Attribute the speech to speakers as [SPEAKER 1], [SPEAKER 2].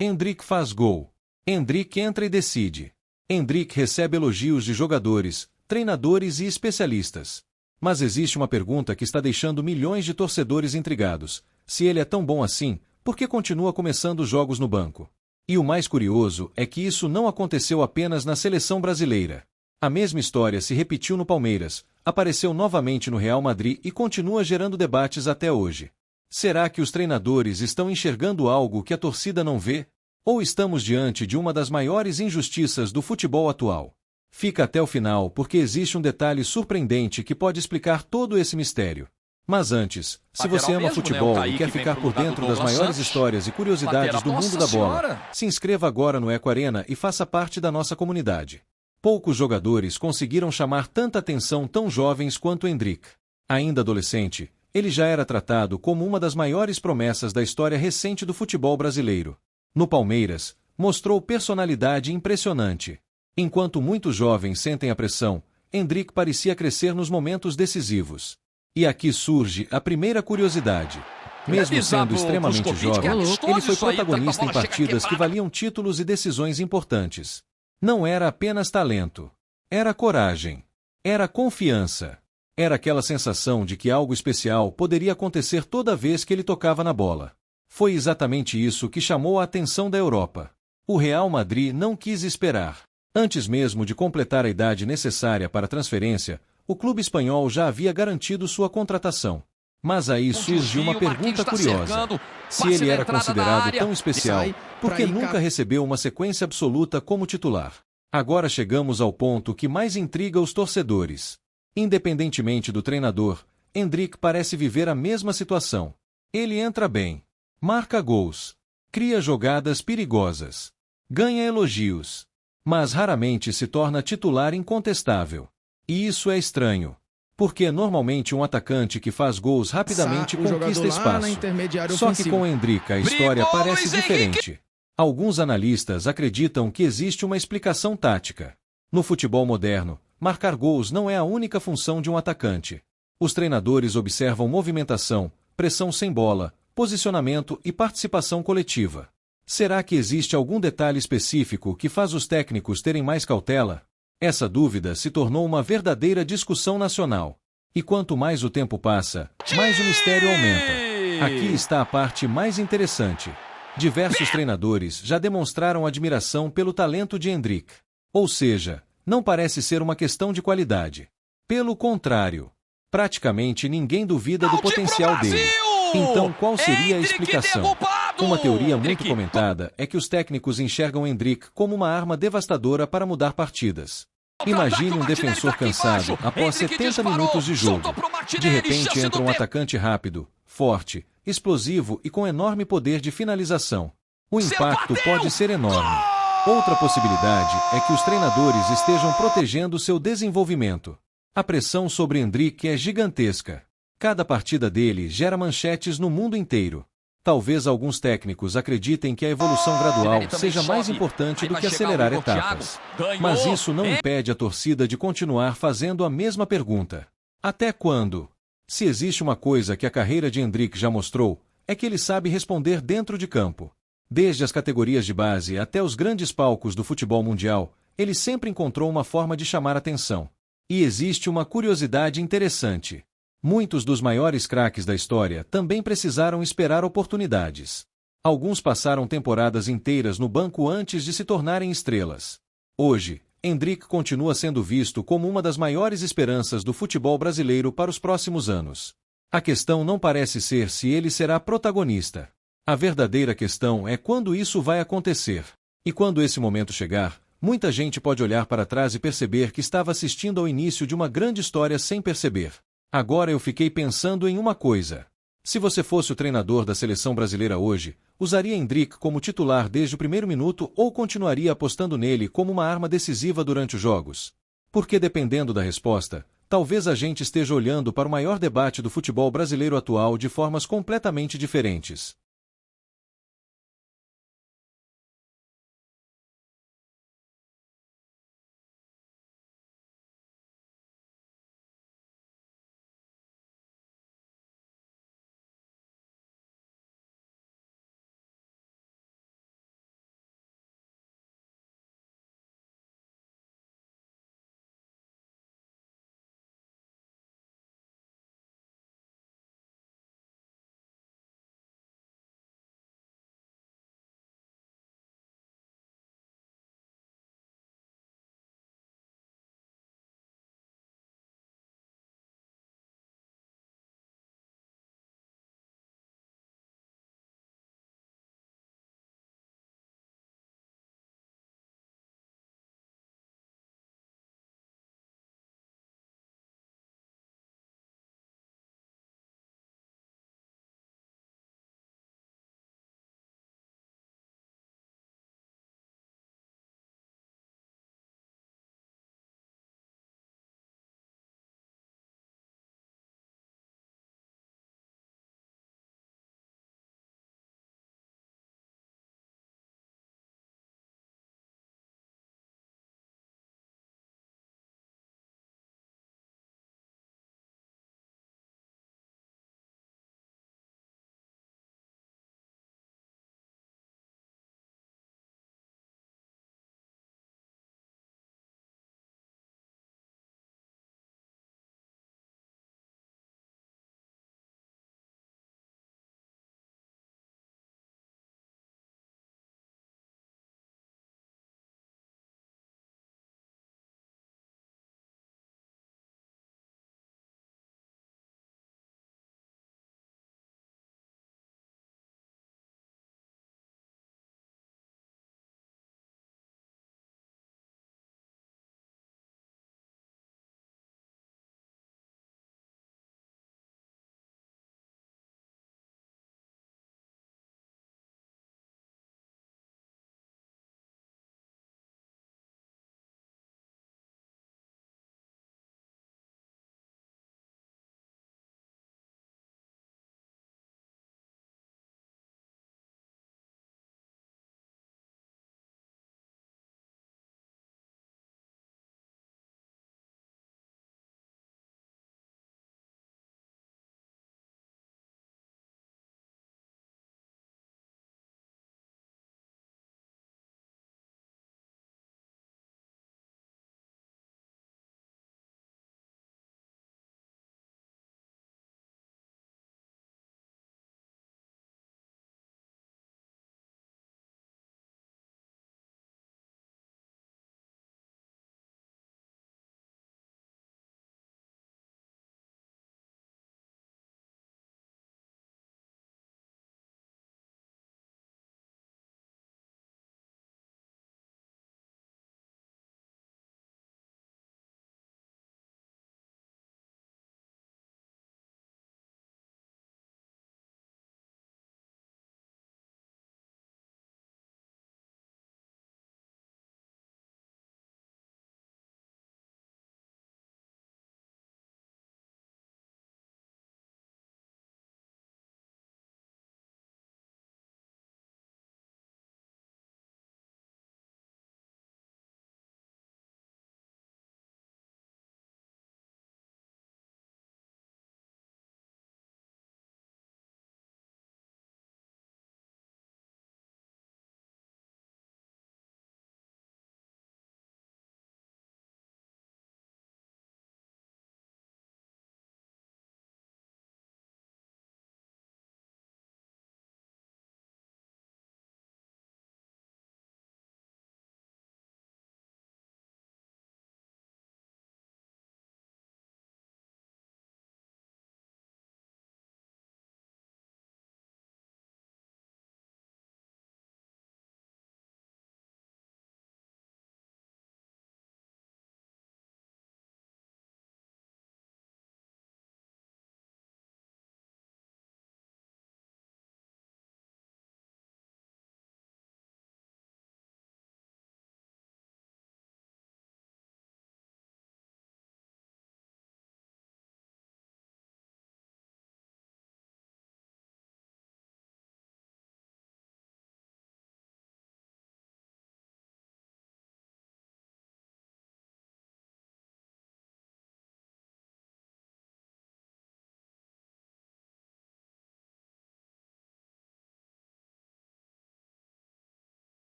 [SPEAKER 1] Endrick faz gol. Endrick entra e decide. Endrick recebe elogios de jogadores, treinadores e especialistas. Mas existe uma pergunta que está deixando milhões de torcedores intrigados. Se ele é tão bom assim, por que continua começando jogos no banco? E o mais curioso é que isso não aconteceu apenas na seleção brasileira. A mesma história se repetiu no Palmeiras, apareceu novamente no Real Madrid e continua gerando debates até hoje. Será que os treinadores estão enxergando algo que a torcida não vê? Ou estamos diante de uma das maiores injustiças do futebol atual? Fica até o final porque existe um detalhe surpreendente que pode explicar todo esse mistério. Mas antes, se você ama futebol e quer ficar por dentro das maiores histórias e curiosidades do mundo da bola, se inscreva agora no Eco Arena e faça parte da nossa comunidade. Poucos jogadores conseguiram chamar tanta atenção tão jovens quanto Endrick. Ainda adolescente, ele já era tratado como uma das maiores promessas da história recente do futebol brasileiro. No Palmeiras, mostrou personalidade impressionante. Enquanto muitos jovens sentem a pressão, Endrick parecia crescer nos momentos decisivos. E aqui surge a primeira curiosidade. Mesmo sendo extremamente jovem, ele foi protagonista em partidas que valiam títulos e decisões importantes. Não era apenas talento. Era coragem. Era confiança. Era aquela sensação de que algo especial poderia acontecer toda vez que ele tocava na bola. Foi exatamente isso que chamou a atenção da Europa. O Real Madrid não quis esperar. Antes mesmo de completar a idade necessária para a transferência, o clube espanhol já havia garantido sua contratação. Mas aí surge uma pergunta curiosa. Se ele era considerado tão especial, por que nunca recebeu uma sequência absoluta como titular? Agora chegamos ao ponto que mais intriga os torcedores. Independentemente do treinador, Endrick parece viver a mesma situação. Ele entra bem, marca gols, cria jogadas perigosas, ganha elogios, mas raramente se torna titular incontestável. E isso é estranho, porque normalmente um atacante que faz gols rapidamente conquista espaço. Só que com Endrick a história parece diferente. Alguns analistas acreditam que existe uma explicação tática. No futebol moderno, marcar gols não é a única função de um atacante. Os treinadores observam movimentação, pressão sem bola, posicionamento e participação coletiva. Será que existe algum detalhe específico que faz os técnicos terem mais cautela? Essa dúvida se tornou uma verdadeira discussão nacional. E quanto mais o tempo passa, mais o mistério aumenta. Aqui está a parte mais interessante. Diversos treinadores já demonstraram admiração pelo talento de Endrick. Ou seja, não parece ser uma questão de qualidade. Pelo contrário, praticamente ninguém duvida do potencial dele. Então qual seria a explicação? Uma teoria muito comentada é que os técnicos enxergam Endrick como uma arma devastadora para mudar partidas. Imagine um defensor cansado após 70 minutos de jogo. De repente entra um atacante rápido, forte, explosivo e com enorme poder de finalização. O impacto pode ser enorme. Outra possibilidade é que os treinadores estejam protegendo seu desenvolvimento. A pressão sobre Endrick é gigantesca. Cada partida dele gera manchetes no mundo inteiro. Talvez alguns técnicos acreditem que a evolução gradual seja mais importante do que acelerar etapas. Mas isso não impede a torcida de continuar fazendo a mesma pergunta. Até quando? Se existe uma coisa que a carreira de Endrick já mostrou, é que ele sabe responder dentro de campo. Desde as categorias de base até os grandes palcos do futebol mundial, ele sempre encontrou uma forma de chamar atenção. E existe uma curiosidade interessante. Muitos dos maiores craques da história também precisaram esperar oportunidades. Alguns passaram temporadas inteiras no banco antes de se tornarem estrelas. Hoje, Endrick continua sendo visto como uma das maiores esperanças do futebol brasileiro para os próximos anos. A questão não parece ser se ele será protagonista. A verdadeira questão é quando isso vai acontecer. E quando esse momento chegar, muita gente pode olhar para trás e perceber que estava assistindo ao início de uma grande história sem perceber. Agora eu fiquei pensando em uma coisa. Se você fosse o treinador da seleção brasileira hoje, usaria Endrick como titular desde o primeiro minuto ou continuaria apostando nele como uma arma decisiva durante os jogos? Porque dependendo da resposta, talvez a gente esteja olhando para o maior debate do futebol brasileiro atual de formas completamente diferentes.